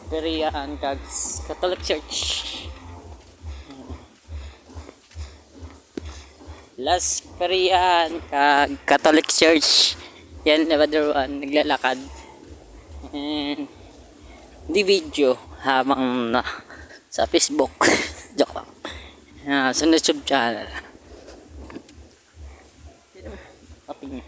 Perian kag Catholic Church. Las Perian kag Catholic Church. Yan another one naglalakad. And di video habang na sa Facebook. Joke lang. Sa YouTube channel. Kaping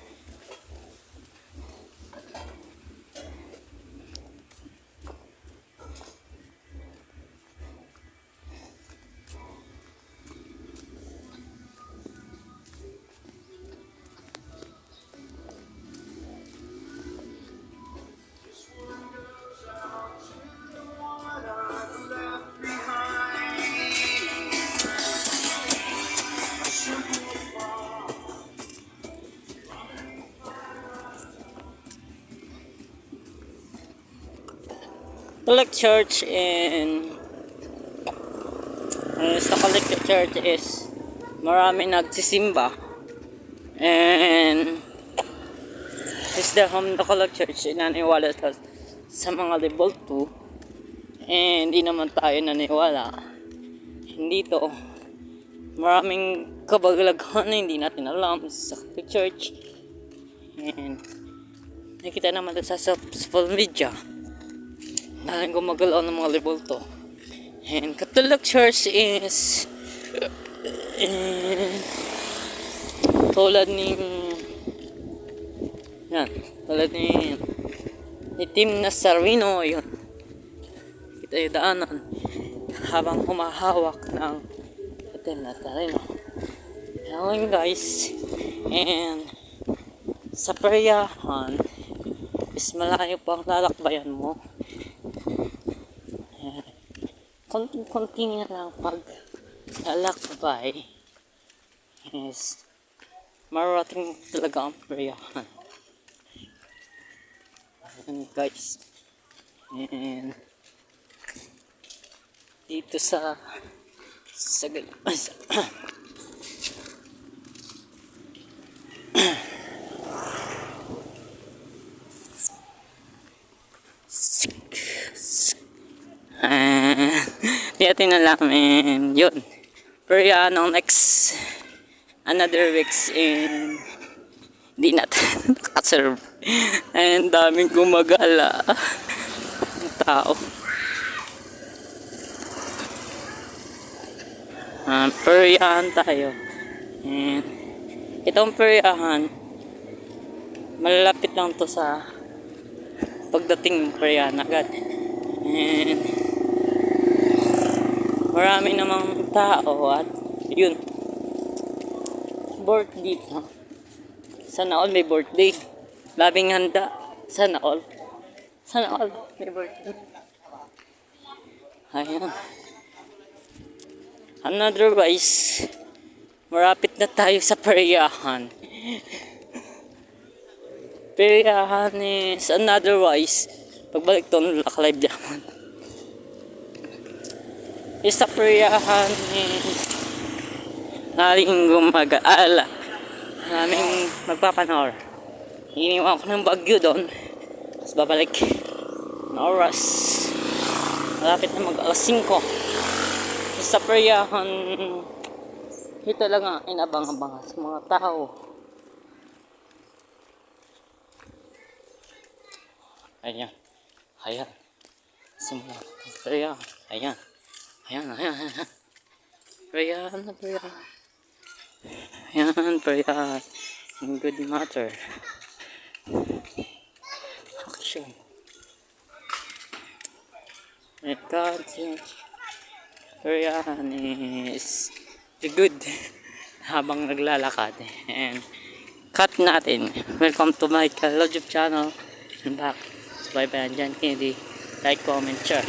Catholic Church and sa Catholic Church is marami nagsisimba, and is the home the Catholic Church naniniwala sa mga level 2, and hindi naman tayo naniniwala. Hindi to maraming kabagalaghan na hindi natin alam sa Catholic Church, and nakita naman sa social media nalang gumagalaw ng mga level 2. And Catholic Church is tulad ni Tim Nazareno, yun kita yung daanan habang humahawak ng Tim Nazareno. Yun guys, and sa Periahan is malayo pa ang lalakbayan mo. Konting-konting na lang pag lalakbay is marating talaga ang Periahan. Ayan guys, and dito sa Yatin na namin yun. Pero yan ang next another weeks in di natin nakaserve, and daming gumagala ng tao. Periahan tayo, and itong Periahan malalapit lang to sa pagdating ng Periahan agad, and marami namang tao at yun, birthday ha? Sana all may birthday, labing handa, sana all may birthday. Ayan, otherwise marapit na tayo sa Periahan. Periahan is otherwise pagbalik to ng Laklive Diamond. Sa Periahan naring gumagaala, naming magpapanor. Iniwan ko ng bagyo doon, tapos babalik na oras, malapit na mag alas 5. Sa Periahan ito lang ang inabang-abang sa mga tao. Ayan simula Periahan. Ayan. Periahan. Good matter. Action. Periahan is good habang naglalakad. And cut natin. Welcome to my YouTube channel. And back. Bye-bye. John Kennedy. Like, comment, share.